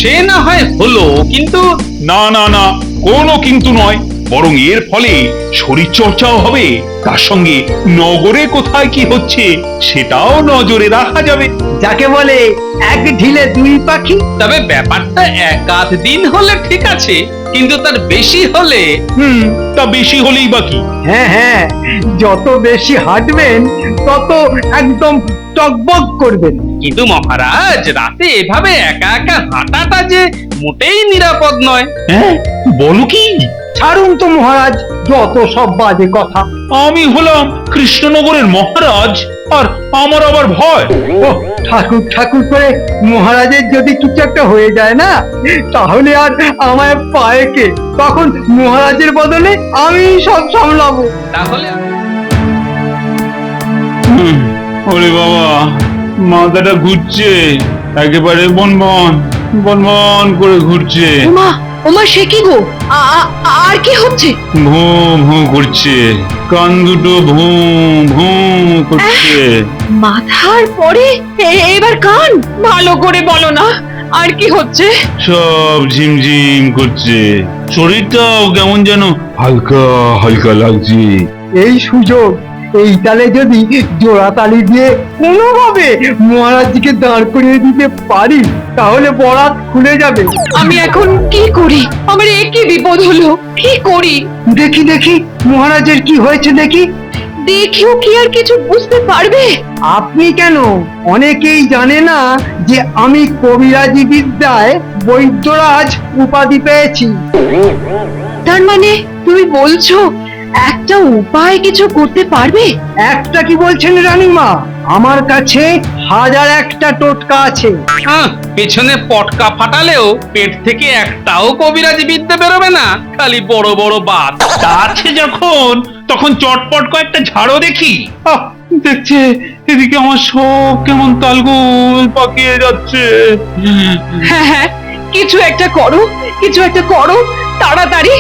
সে না হয় হলো, কিন্তু না না না, কোনো কিন্তু নয়, বরং এর ফলে শরীর চর্চাও হবে, তার সঙ্গে নগরে কোথায় কি হচ্ছে সেটাও নজরে রাখা যাবে। যাকে বলে এক ঢিলে দুই পাখি। তবে ব্যাপারটা এক আধ দিন হলে ঠিক আছে, কিন্তু তার বেশি হলে তা বেশি হলেই বাকি। হ্যাঁ হ্যাঁ, যত বেশি হাঁটবেন তত একদম টকবক করবেন। কিন্তু মহারাজ, রাতে এভাবে একা একা হাঁটাটা যে মোটেই নিরাপদ নয়। হ্যাঁ, বলো কি? ছাড়ুন তো মহারাজ, যত সব বাজে কথা। আমি হলাম কৃষ্ণনগরের মহারাজ, আর আমার আবার ভয়? ও ঠাকুর ঠাকুর করে মহারাজের যদি কিছু একটা হয়ে যায় না, তাহলে আর আমায় পায় কে? তখন মহারাজের বদলে আমি সব সামলাবো। তাহলে ওরে বাবা, মাথাটা ঘুরছে, একেবারে বনবন বনবন করে ঘুরছে। ওমা ওমা, সে কি গো? আর কি হচ্ছে? ভূ ভূ করছে, কান দুটো ভূ ভূ করছে। মাথার পরে এবার কান? ভালো করে বলো না, আর কি হচ্ছে? সব ঝিমঝিম করছে, শরীরটাও কেমন যেন হালকা হালকা লাগছে। এই সুযোগ, এই তালে যদি জোড়া তালি দিয়ে কোনোভাবে মহারাজকে দাঁড় করিয়ে দিতে পারি, তাহলে বরাত খুলে যাবে। আমি এখন কি করি? আমার এ কি বিপদ হলো? কি করি? দেখি দেখি মহারাজের কি হয়েছে দেখি। দেখেও কি আর কিছু বুঝতে পারবে? আপনি কেন, অনেকেই জানে না যে আমি কবিরাজি বিদ্যায় বৈদ্যরাজ উপাধি পেয়েছি। তার মানে তুমি বলছো একটা উপায় কিছু করতে পারবে? একটা কি বলছেন রানীমা, আমার কাছে হাজার একটা টোটকা আছে। পেছনে পটকা ফাটালেও পেট থেকে একটাও কবিরাজি বিদ্যে বেরোবে না, খালি বড় বড় বাত। তা আছে যখন, তখন চটপট কয়েকটা ঝাড়ো দেখি। দেখছে এদিকে আমার সব কেমন তালগোল পাকিয়ে যাচ্ছে। হ্যাঁ হ্যাঁ, কিছু একটা করো, কিছু একটা করো তাড়াতাড়ি।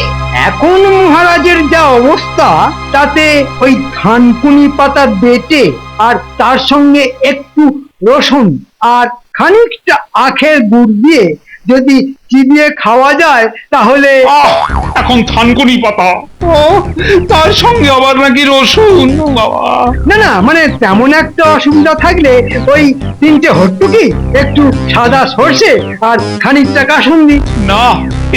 এখন মহারাজের যা অবস্থা, তাতে ওই থানকুনি পাতা বেটে আর তার সঙ্গে একটু রসুন আর খানিকটা আখের গুড় দিয়ে যদি চিবিয়ে খাওয়া যায়, তাহলে এখন থানকুনি পাতা, ও তার সঙ্গে আবার নাকি রসুন? বাবা, না না, মানে তেমন একটা অসুবিধা থাকলে ওই তিনটে হট্টুকি, একটু সাদা সর্ষে আর খানিকটা কাসুন্দি। না,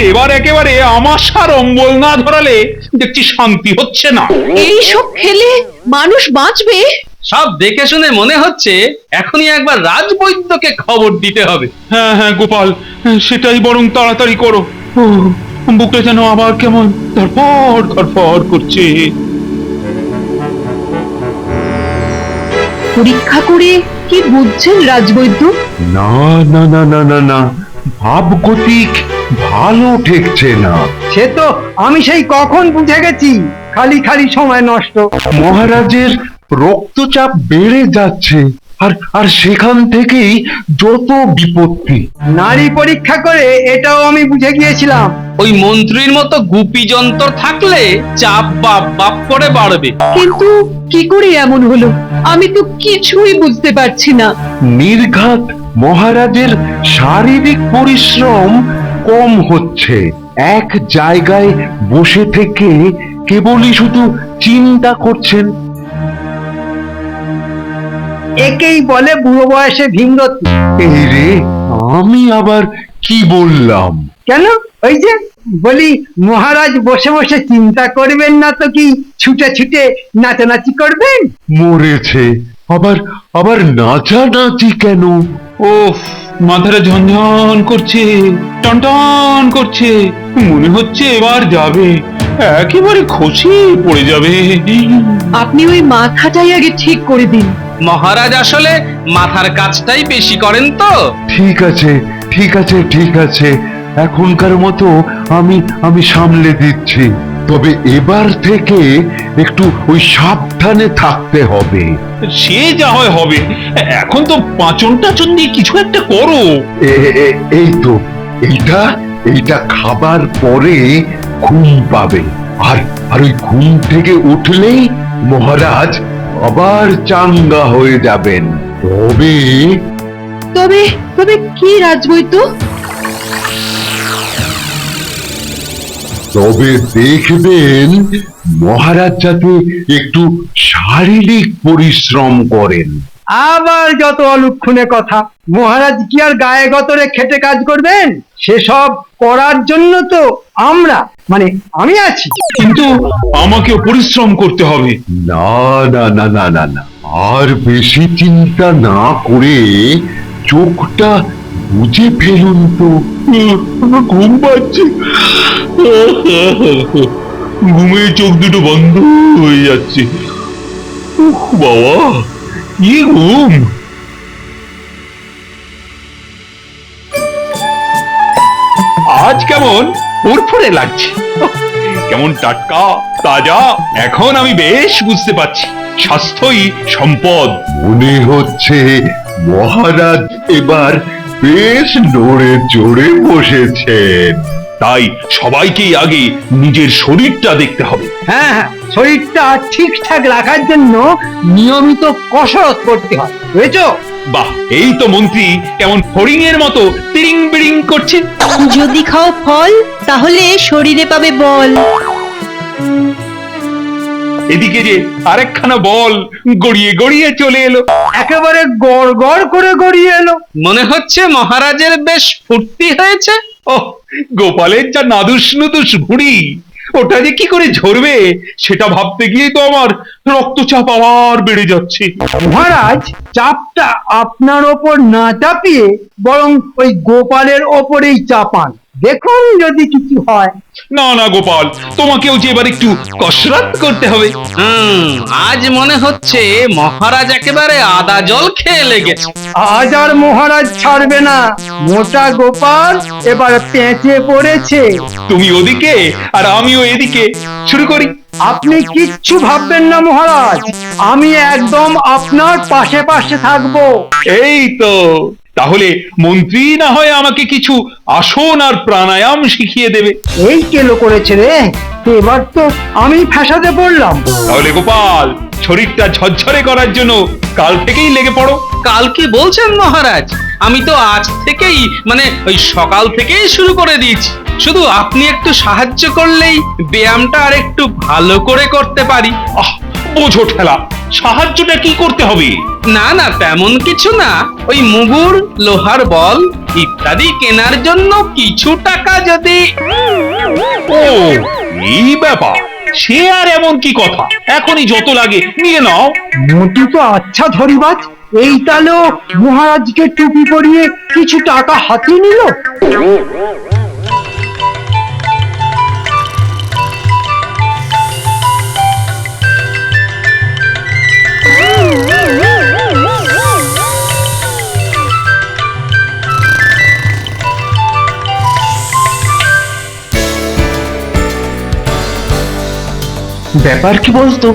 এবার একেবারে আমার সার অম্বল না ধরালে দেখছি শান্তি হচ্ছে না। এইসব খেলে মানুষ বাঁচবে? সব দেখে শুনে মনে হচ্ছে এখনই একবার রাজবৈদ্যকে খবর দিতে হবে। হ্যাঁ হ্যাঁ গোপাল, সেটাই বরং তাড়াতাড়ি করো। ও, বুকটা যেন আবার কেমন ধরফর ধরফর করছে। পরীক্ষা করে কি বুঝছেন রাজবৈদ্য? না না না না না না, ভাবগতিক ভালো ঠেকছে না। সে তো আমি সেই কখন বুঝে গেছি, খালি খালি সময় নষ্ট। মহারাজের রক্তচাপ বেড়ে যাচ্ছে, আর আর সেখান থেকেই যত বিপত্তি। নারী পরীক্ষা করে এটাও আমি বুঝে গিয়েছিলাম। ওই মন্ত্রীর মতো গুপি যন্ত্র থাকলে চাপ বাপ বাপ করে বাড়বে। কিন্তু কি করে এমন হলো? আমি তো কিছুই বুঝতে পারছি না। নির্ঘাত মহারাজের শারীরিক পরিশ্রম কম হচ্ছে, এক জায়গায় বসে থেকে কেবলই শুধু চিন্তা করছেন। একেই বলে বুড়ো বয়সে ভিঙ্গতি। এই রে, আমি আবার কি বললাম? কেন? ওই যে বলি, মহারাজ বসে বসে চিন্তা করবেন না তো কি ছুটে ছুটে নাচানাচি করবেন? মরেছে, আবার আবার নাচানাচি কেন? ওফ, মাথাটা ঝনঝন করছে, টনটন করছে, মনে হচ্ছে এবার যাবে, একেবারে খসে পড়ে যাবে। আপনি ওই মাথাটাই আগে ঠিক করে দিন। মহারাজ আসলে মাথার কাজটাই বেশি করেন তো। ঠিক আছে ঠিক আছে ঠিক আছে, এখনকার মতো আমি আমি সামলে দিচ্ছি, তবে এবার থেকে একটু ওই সাবধানে থাকতে হবে। সে যা হয় হবে, এখন তো পাচন টাচন দিয়ে কিছু একটা করো। এই তো, এইটা এইটা খাবার পরে ঘুম পাবে, আর আর ওই ঘুম থেকে উঠলেই মহারাজ আবার চাঙ্গা হয়ে যাবেন। তবে তবে তবে কি রাজবৈদ্য? তবে দেখবেন মহারাজ যাতে একটু শারীরিক পরিশ্রম করেন। আবার যত অলক্ষণে কথা, মহারাজ কি আর গায়ে গতরে খেটে কাজ করবেন? সেসব করার জন্য তো আমরা মানে আমি আছি। কিন্তু আমাকেও পরিশ্রম করতে হবে। না না না না না না, আর বেশি চিন্তা না করে চোখটা বুঝে ফেলুন তো। ঘুম পাচ্ছে, ঘুমে চোখ দুটো বন্ধ হয়ে যাচ্ছে। উহ, বাবা কি ঘুম! আজ কেমন ফুরফুরে লাগছে, কেমন টাটকা তাজা। এখন আমি বেশ বুঝতে পারছি স্বাস্থ্যই সম্পদ। মনে হচ্ছে মহারাজ এবার বেশ নড়ে চড়ে বসেছেন। তাই সবাইকেই আগে নিজের শরীরটা দেখতে হবে। হ্যাঁ হ্যাঁ, শরীরটা ঠিকঠাক রাখার জন্য নিয়মিত কসরত করতে হয়, বুঝেছো? বাহ, এই তো মন্ত্রী কেমন ফড়িং এর মতো তিরিং বিড়িং করছে। যদি খাও ফল তাহলে শরীরে পাবে বল। এদিকে যে আরেকখানা বল গড়িয়ে গড়িয়ে চলে এলো। একেবারে গড় গড় করে গড়িয়ে এলো। মনে হচ্ছে মহারাজের বেশ ফুর্তি হয়েছে। ওহ, গোপালের যা নাদুস নুদুস ভুঁড়ি, ওটা যে কি করে ঝরবে সেটা ভাবতে গিয়ে তো আমার রক্তচাপ আবার বেড়ে যাচ্ছে। মহারাজ চাপটা আপনার ওপর না চাপিয়ে বরং ওই গোপালের ওপরেই চাপান, দেখুন যদি কিছু হয়। না না গোপাল, তোমাকেও যে এবার একটু কসরত করতে হবে। আজ মনে হচ্ছে মহারাজ একেবারে আদা জল খেয়ে লেগেছে। আজ আর মহারাজ ছাড়বে না, মোটা গোপাল এবার পেঁচে পড়েছে। তুমি ওদিকে আর আমিও এদিকে, শুরু করি। আপনি কিচ্ছু ভাববেন না মহারাজ, আমি একদম আপনার পাশে পাশে থাকবো। এই তো, তাহলে মন্ত্রী না হয় আমাকে কিছু আসন আর প্রাণায়াম শিখিয়ে দেবে। এই কেলো করেছে রে, এবার তো আমি ফ্যাসাদে পড়লাম। তাহলে গোপাল, শরীরটা ঝরঝরে করার জন্য কাল থেকেই লেগে পড়ো। কাল কি বলছেন মহারাজ? আমি তো আজ থেকেই মানে ওই সকাল থেকেই শুরু করে দিয়েছি। শুধু আপনি একটু সাহায্য করলেই ব্যায়ামটা আর একটু ভালো করে করতে পারি। আহ, বোঝো ঠেলা, সাহায্যটা কি করতে হবে? না না, তেমন কিছু না। ওই মুগুর, লোহার বল ইত্যাদি কেনার জন্য কিছু টাকা যদি... ও, এই ব্যাপার। সে আর এমন কি কথা, এখনই যত লাগে নিয়ে নাও। মোটু তো আচ্ছা ধরিবাজ, এই তালেও মহারাজকে টুপি পরিয়ে কিছু টাকা হাতিয়ে নিল। ব্যাপার কি বলতো?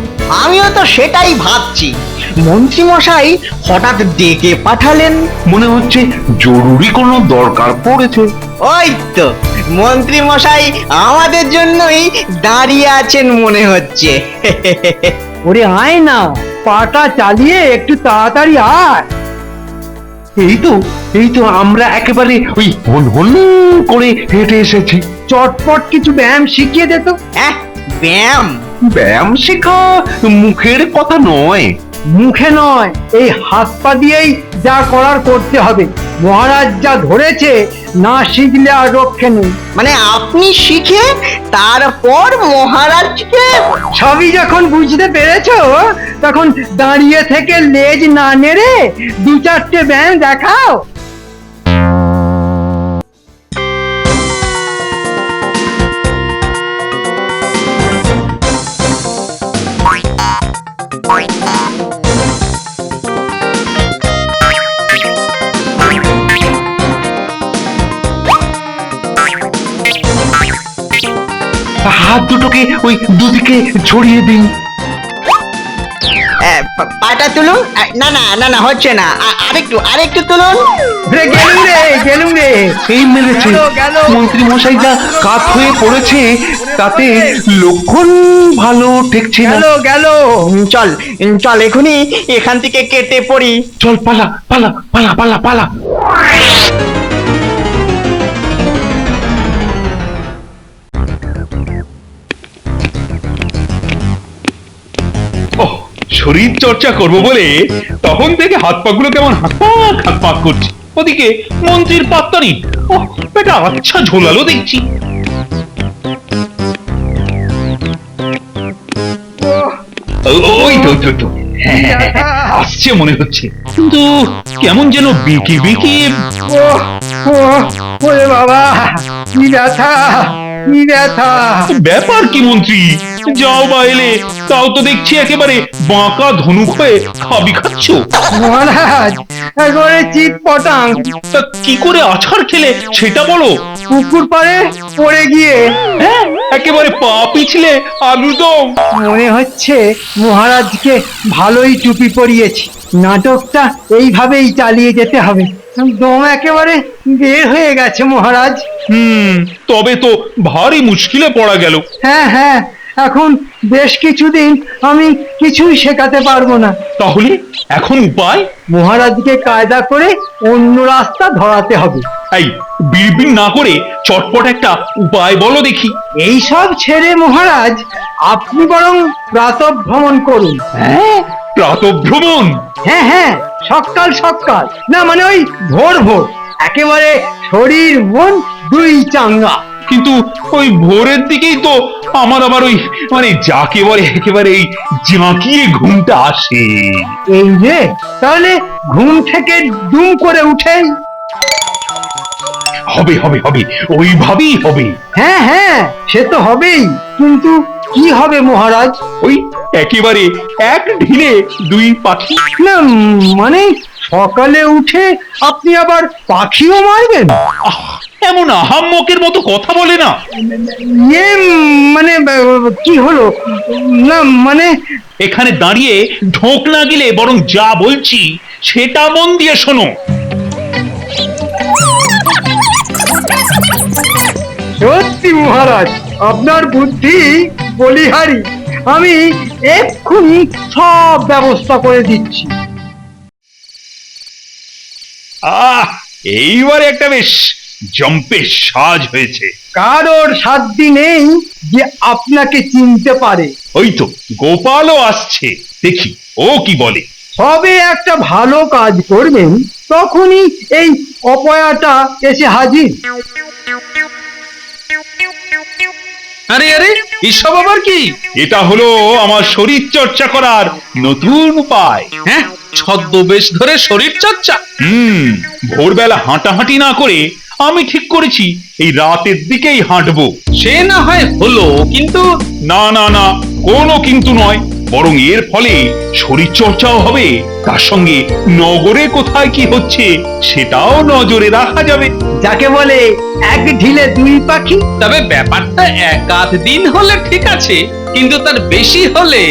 আমিও তো সেটাই ভাবছি। মন্ত্রী মশাই হঠাৎ ডেকে পাঠালেন। মনে হচ্ছে জরুরি কোনো দরকার পড়েছে। ওই তো মন্ত্রী মশাই আমাদের জন্যই দাঁড়িয়ে আছেন মনে হচ্ছে। ওরে আয় না, পাটা চালিয়ে একটু তাড়াতাড়ি আয়। এই তো আমরা একেবারে ওই হন হন করে হেঁটে এসেছি। চটপট কিছু ব্যায়াম শিখিয়ে দে তো। হ্যাঁ, ব্যায়াম? ব্যায়াম শেখা মুখের কথা নয়। মুখে নয়, এই হাত পা দিয়েই যা করার করতে হবে। মহারাজ যা ধরেছে, না শিখলে আর রক্ষে নেই। মানে আপনি শিখে তারপর মহারাজকে? সবই যখন বুঝতে পেরেছো, তখন দাঁড়িয়ে থেকে লেজ না নেড়ে দু চারটে ব্যায়াম দেখাও। হাত দুটোকে ওই দুদিকে ছড়িয়ে দিন। পাটা তুলুন। না না না না, হচ্ছে না। আরেকটু তুলুন। রে গেলুম রে। এই মেরেছে। গেল, গেল। মন্ত্রী মশাই যা কাত হয়ে পড়েছে তাতে লক্ষণ ভালো ঠেকছে না। গেল গেল। চল চল, এখনই এখান থেকে কেটে পড়ি। চল পালা পালা পালা পালা পালা। শরীর চর্চা করব বলে তখন থেকে হাত পাগুলো কেমন হাত পাক করছে। ওদিকে মন্ত্রীর পাত্তা নেই। ওহ, বেটা আচ্ছা ঝোলালো দেখছি। ওই তো হ্যাঁ, আসছে মনে হচ্ছে, কিন্তু কেমন যেন বেঁকে বেঁকে। ওরে বাবা, কি ব্যথা, কি ব্যথা! ব্যাপার কি মন্ত্রী, যাও বা এলে তাও তো দেখছি একেবারে বাঁকা ধনুক হয়ে খাবি খাচ্ছ। মহারাজ, একবারে চিৎ পটাং। তা কি করে আছাড় খেলে সেটা বলো। পুকুর পাড়ে পড়ে গিয়ে হ্যাঁ, একেবারে পা পিছলে আলুদম। মনে হচ্ছে মহারাজকে ভালোই টুপি পরিয়েছি। নাটকটা এইভাবেই চালিয়ে যেতে হবে। দম একেবারে বের হয়ে গেছে মহারাজ। তবে তো ভারী মুশকিলে পড়া গেল। হ্যাঁ হ্যাঁ, এখন বেশ কিছুদিন আমি কিছুই শেখাতে পারবো না। তাহলে এখন উপায়? মহারাজকে কায়দা করে অন্য রাস্তা ধরাতে হবে। এই বিড়বিড় না করে চটপট একটা উপায় বলো দেখি। এই সব ছেড়ে মহারাজ, আপনি বরং প্রাতঃভ্রমণ করুন। হ্যাঁ, প্রাতঃভ্রমণ? হ্যাঁ হ্যাঁ, সকাল সকাল, না মানে ওই ভোর ভোর, একেবারে শরীর মন দুই চাঙ্গা। কিন্তু ওই ভোরের দিকেই তো আমার আবার ওই মানে যাকে বলে একেবারে এই জাঁকিয়ে ঘুমটা আসে। এই যে, তাহলে ঘুম থেকে দুম করে উঠেই। হবে হবে হবে, ওইভাবেই হবে। হ্যাঁ হ্যাঁ, সে তো হবেই, কিন্তু কি হবে মহারাজ? ওই একেবারে এক ঢিলে দুই পাখি। না মানে সকালে উঠে আপনি আবার পাখিও মারবেন? আহ, এমন আহাম্মকের মতো কথা বলে না। ইয়ে মানে কি হলো? না মানে এখানে দাঁড়িয়ে ঢোক না গেলে বরং যা বলছি সেটা মন দিয়ে শোনো। সত্যি মহারাজ, আপনার বুদ্ধি বলিহারি। আমি এক্ষুনি সব ব্যবস্থা করে দিচ্ছি। এইবারে একটা বেশ জম্পেশ সাজ হয়েছে। কারোর সাধ্য নেই যে আপনাকে চিনতে পারে। ওই তো গোপালও আসছে, দেখি ও কি বলে। সবে একটা ভালো কাজ করবেন, তখনই এই অপয়াটা এসে হাজির। আরে আরে, এসব আবার কি? এটা হলো আমার শরীর চর্চা করার নতুন উপায়। হ্যাঁ, ছদ্মবেশ ধরে শরীর চর্চা? ভোরবেলা হাঁটাহাঁটি না করে আমি ঠিক করেছি এই রাতের দিকেই হাঁটবো। সে না হয় হলো, কিন্তু না না না, কোনো কিন্তু নয়, বরং এর ফলে শরীর চর্চাও হবে, তার সঙ্গে নগরে কোথায় কি হচ্ছে সেটাও নজরে রাখা যাবে। যাকে বলে এক ঢিলে দুই পাখি। তবে ব্যাপারটা এক আধ দিন হলে ঠিক আছে, কিন্তু তার বেশি হলে।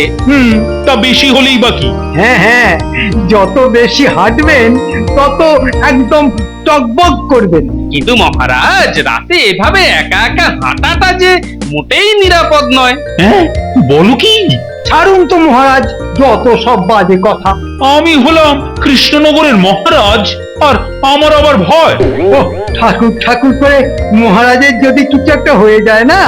তা বেশি হলেই বা কি? হ্যাঁ হ্যাঁ, যত বেশি হাঁটবেন তত একদম টকবক করবেন। কিন্তু মহারাজ, রাতে এভাবে একা একা হাঁটাটা যে মোটেই নিরাপদ নয়। হ্যাঁ, বলো কি? ছাড়ুন তো মহারাজ, যত সব বাজে কথা। আমি হলাম কৃষ্ণনগরের মহারাজ, আর আমার আবার ভয়? ও ঠাকুর ঠাকুর করে মহারাজের যদি কিছু একটা হয়ে যায় না,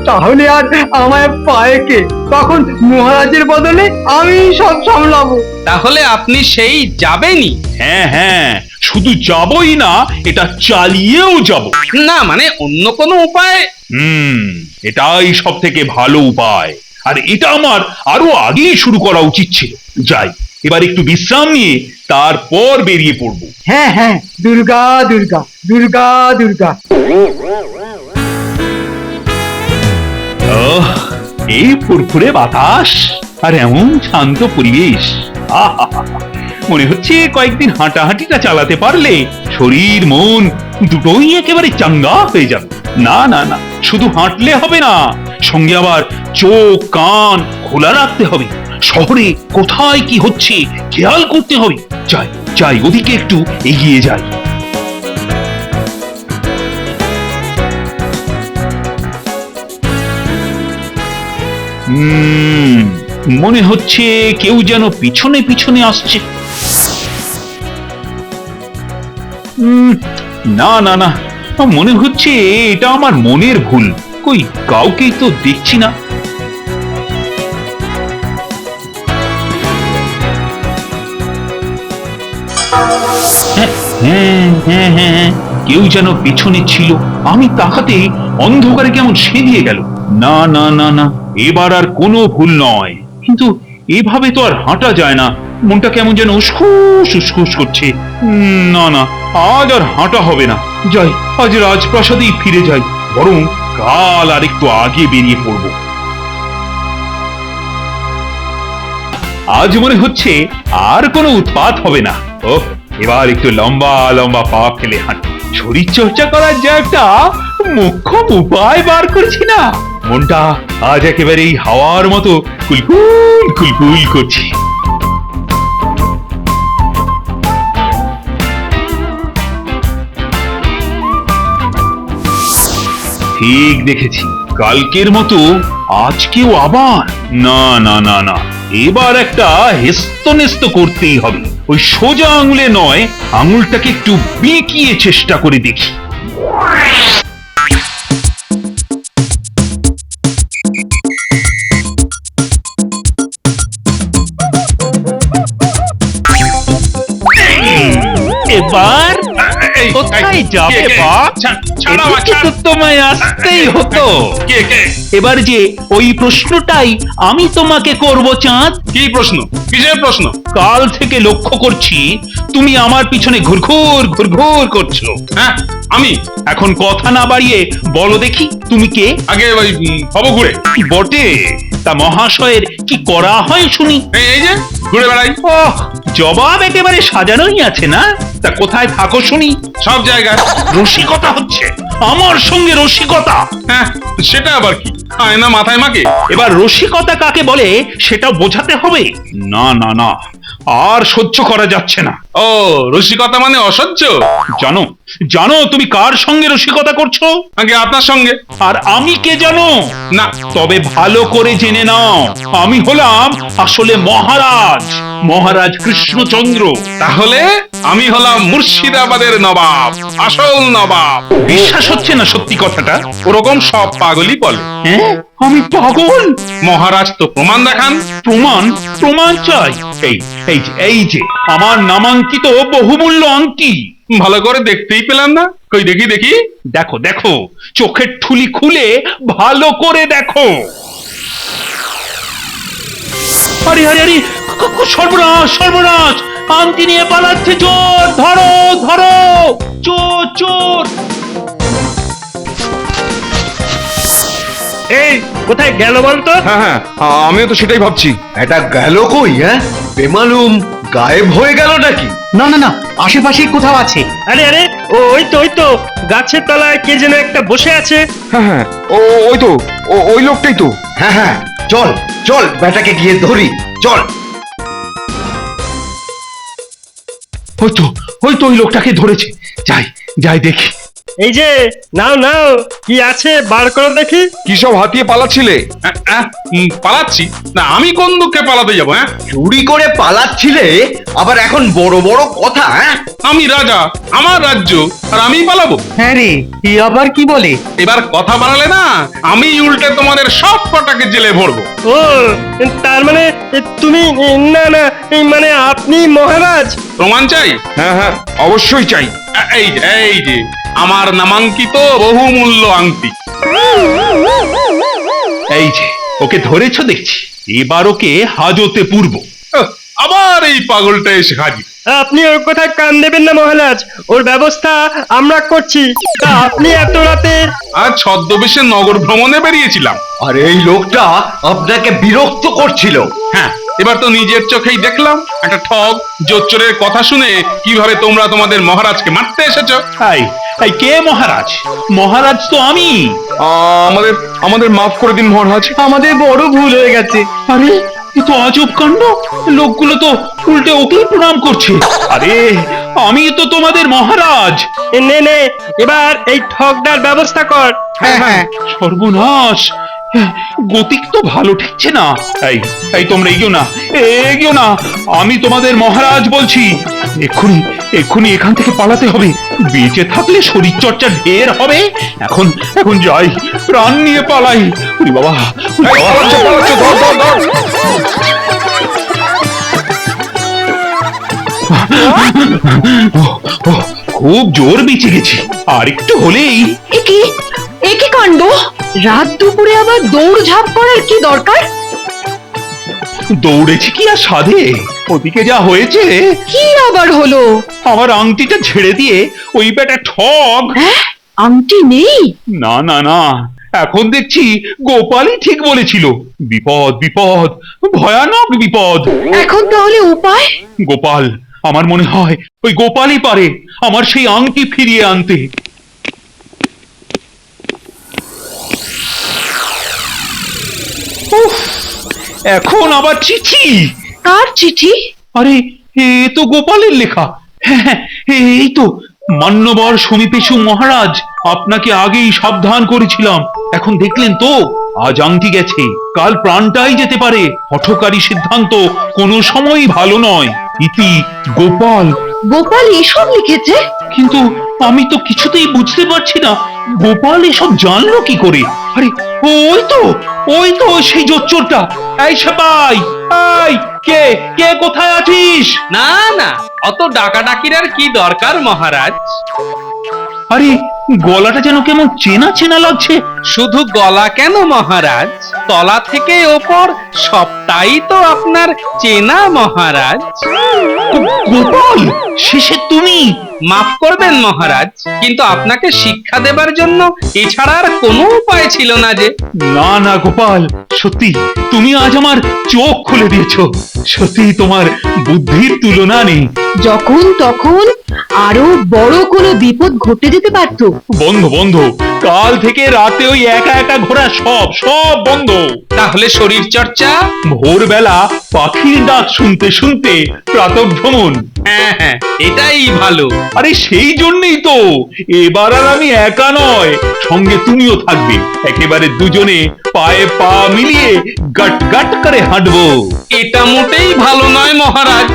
তাহলে আর আমায় পায় কে? তখন মহারাজের বদলে আমি সব সামলাবো। তাহলে আপনি সেই যাবেনই? হ্যাঁ হ্যাঁ, শুধু যাবই না, এটা চালিয়েও যাব। না মানে অন্য কোনো উপায়? এটাই সব থেকে ভালো উপায়, আর এটা আমার আরো আগেই শুরু করা উচিত ছিল। যাই, এবার একটু বিশ্রাম নিয়ে তারপর বেরিয়ে পড়বো। হ্যাঁ হ্যাঁ, দুর্গা দুর্গা দুর্গা দুর্গা। এই ফুরফুরে বাতাস আর এমন শান্ত পরিবেশ, আহা! মনে হচ্ছে কয়েকদিন হাঁটাহাঁটিটা চালাতে পারলে শরীর মন দুটোই একেবারে চাঙ্গা হয়ে যাবে। না না না, শুধু হাঁটলে হবে না, সঙ্গে আবার চোখ কান খোলা রাখতে হবে। শহরে কোথায় কি হচ্ছে খেয়াল করতে হবে। যাই যাই, ওদিকে একটু এগিয়ে যাই। মনে হচ্ছে কেউ যেন পিছনে পিছনে আসছে। না না না, মনে হচ্ছে এটা আমার মনের ভুল। কই, কাউকেই তো দেখছি না। হ্যাঁ হ্যাঁ হ্যাঁ, কেউ যেন পেছনে ছিল। আমি তাকাতে অন্ধকারে কেমন সেদিয়ে গেল। না না না না, এবার আর কোনো ভুল নয়। কিন্তু এভাবে তো আর হাঁটা যায় না, মনটা কেমন যেন উসখুস উসখুস করছে। না না, আজ আর হাঁটা হবে না। যাই, আজ রাজপ্রাসাদেই ফিরে যাই, বরং কাল আর একটু আগে বেরিয়ে পড়বো। আজ মনে হচ্ছে আর কোনো উৎপাত হবে না। ও, এবার একটু লম্বা লম্বা পা ফেলে হাঁটি। শরীর চর্চা করার যে একটা মোক্ষম উপায় বার করছি না, মনটা আজ একেবারে এই হাওয়ার মতো কুলকুল কুলকুল করছে। ঠিক দেখেছি, কালকের মতো আজকেও আবার না না না না, এবার একটা হেস্তনেস্ত করতেই হবে। ওই সোজা আঙুলে নয়, আঙুলটাকে একটু বেঁকিয়ে চেষ্টা করে দেখি। এবার কোথায় যাবে বাপ? এদিকে তো তোমায় আসতেই হতো। এবার যে ওই প্রশ্নটাই আমি তোমাকে করব চাঁদ। কি প্রশ্ন? কিসের প্রশ্ন? কাল থেকে লক্ষ্য করছি তুমি আমার পিছনে ঘুরঘুর ঘুরঘুর করছো। হ্যাঁ, আমি এখন কথা না বাড়িয়ে বলো দেখি তুমি কে? আগে ওই হব ঘুরে। বটে, তা মহাশয়ের কি করা হয় শুনি? এই যে ঘুরে বেড়াই। ওহ, জবাব একেবারে সাজানোই আছে না? তা কোথায় থাকো শুনি? সব জায়গায়। রসিকতা হচ্ছে, আমার সঙ্গে রসিকতা? হ্যাঁ, সেটা আবার কি? আয়না মাথায় মাকে। এবার রসিকতা কাকে বলে সেটা বোঝাতে হবে। না না না, আর সহ্য করা যাচ্ছে না। ও, রসিকতা মানে অসহ্য? জানো জানো তুমি কার সঙ্গে রসিকতা করছো? আগে আপনার সঙ্গে। আর আমি কে জানো? না। তবে ভালো করে জেনে নাও, আমি হলাম আসলে মহারাজ, মহারাজ কৃষ্ণচন্দ্র। তাহলে আমি হলাম মুর্শিদাবাদের নবাব, আসল নবাব। বিশ্বাস হচ্ছে না সত্যি কথাটা? ওরকম সব পাগলই বলে। হ্যাঁ, আমি পাগল? মহারাজ তো প্রমাণ দেখান। প্রমাণ? প্রমাণ চাই? এই যে আমার নামাঙ্কিত বহুমূল্য আংটি। ভালো করে দেখতেই পেলাম না। কই দেখি দেখি। দেখো দেখো, চোখের ঠুলি খুলে ভালো করে দেখো। আরে আরে আরে, সর্বনাশ সর্বনাশ, আংটি নিয়ে পালাচ্ছে চোর! ধরো ধরো, চোর চোর! এই কোথায় গেল বলতো? হ্যাঁ হ্যাঁ, আমিও তো সেটাই ভাবছি। এটা গেল কই? হ্যাঁ, বেমালুম গায়েব হয়ে গেল নাকি? না না না, আশেপাশেই কোথাও আছে। আরে আরে, ওই তো গাছের তলায় কে যেন একটা বসে আছে। হ্যাঁ হ্যাঁ, ওই তো, ওই লোকটাই তো। হ্যাঁ হ্যাঁ, চল চল, বেটাকে গিয়ে ধরি, চল। ওই তো ওই লোকটাকে ধরেছে। যাই যাই দেখি। এই যে, নাও নাও, কি আছে বার করো দেখি। কি সব হাতিয়ে পালাচ্ছিলে? পালাচ্ছি না, আমি কোন দুঃখে পালাতে যাবো? হ্যাঁ, চুরি করে পালাচ্ছিলে, আবার এখন বড় বড় কথা? হ্যাঁ, আমি রাজা, আমার রাজ্য, আর আমি পালাবো? হ্যাঁ রে, এ আবার কি বলে? এবার কথা বাড়ালে না, আমি উল্টে তোমাদের সব কটাকে জেলে ভরবো। ও, তার মানে তুমি, না না, মানে আপনি মহারাজ? প্রমাণ চাই? হ্যাঁ হ্যাঁ, অবশ্যই চাই। এই যে আমার নামাঙ্কিত বহুমূল্য আংটি। এই যে ওকে ধরেছো দেখছি, এবার ওকে হাজতে পূর্ব। আবার এই পাগলটা এসে হাজির। আপনি ওর কথায় কান দেবেন না মহারাজ, ওর ব্যবস্থা আমরা করছি। তা আপনি এত রাতে? আজ ছদ্মবেশে নগর ভ্রমণে বেরিয়েছিলাম। আর এই লোকটা আপনাকে বিরক্ত করছিল। হ্যাঁ, এবার তো নিজের চোখেই দেখলাম একটা ঠগ জোচ্চোরের কথা শুনে কিভাবে তোমরা তোমাদের মহারাজকে মারতে এসেছো। এই কে মহারাজ? মহারাজ তো আমি। আমাদের আমাদের মাফ করে দিন মহারাজ। আমাদের বড় ভুল হয়ে গেছে। আরে, এ তো আজব কাণ্ড, লোকগুলো তো উল্টে ওকেই প্রণাম করছে। আরে, আমি তো তোমাদের মহারাজ। নে নে, এবার এই ঠগটার ব্যবস্থা কর। হ্যাঁ হ্যাঁ, সর্বনাশ, গতিক তো ভালো ঠেকছে না। এই তোমরা এগিও না, এগিও না, আমি তোমাদের মহারাজ বলছি। এক্ষুনি এখান থেকে পালাতে হবে। বেঁচে থাকলে শরীর চর্চা ঢের হবে। এখন যাই, প্রাণ নিয়ে পালাই। ওরে বাবা, ওরে বাবা। পালাচ্ছে, ধর ধর ধর। খুব জোর বেঁচে গেছি, আর একটু হলেই। একি কাণ্ড, রাত দুপুরে আবার দৌড়ঝাঁপ করার কি দরকার? দৌড়েছি কি আর সাধে, ওদিকে যা হয়েছে। কি আবার হলো? আমার আংটিটা ছেড়ে দিয়ে ওই বেটা ঠগ। হ্যাঁ, আংটি নেই? না না না, এখন দেখছি গোপালই ঠিক বলেছিল। বিপদ বিপদ, ভয়ানক বিপদ। এখন তাহলে উপায়? গোপাল, আমার মনে হয় ওই গোপালই পারে আমার সেই আংটি ফিরিয়ে আনতে। উফ, এখন আবার চিঠি। কার চিঠি? আরে, এ তো গোপালের লেখা। হ্যাঁ হ্যাঁ, এই তো। মান্যবর সমীপেশু মহারাজ, আপনাকে আগেই সাবধান করেছিলাম, এখন দেখলেন তো আজ আংটি গেছে, কাল প্রাণটাই যেতে পারে। হঠকারী সিদ্ধান্ত কোনো সময়ই ভালো নয়। ইতি গোপাল। গোপাল এসব লিখেছে? কিন্তু আমি তো কিছুতেই বুঝতে পারছি না, গোপাল এসব জানলো কি করে? আরে, ওই তো সেই জোচ্চোরটা। এই সেপাই, এই কে কে কোথায় আছিস? না না, অত ডাকাডাকির আর কি দরকার মহারাজ। আরে, গলাটা যেন কেমন চেনা চেনা লাগছে। শুধু গলা কেন মহারাজ, তলা থেকে ওপর সবটাই তো আপনার চেনা মহারাজ। গোপাল, শেষে তুমি? মাফ করবেন মহারাজ, কিন্তু আপনাকে শিক্ষা দেবার জন্য এছাড়া আর কোনো উপায় ছিল না যে। না না গোপাল, সত্যি তুমি আজ আমার চোখ খুলে দিয়েছো। সত্যি তোমার বুদ্ধির তুলনা নেই। যখন তখন আরো বড় কোনো বিপদ ঘটে যেতে পারতো। বন্ধ বন্ধ, কাল থেকে রাতে ওই একা একা ঘোরা সব বন্ধ। তাহলে শরীর চর্চা? ভোরবেলা পাখির ডাক শুনতে শুনতে প্রাতঃভ্রমণ। হ্যাঁ হ্যাঁ, এটাই ভালো। আরে সেই জন্যই তো এবার আর আমি একা নয়, সঙ্গে তুমিও থাকবে। একেবারে দুজনে পায়ে পা মিলিয়ে গাট গাট করে হাঁটবো। এটা মোটেই ভালো নয় মহারাজ।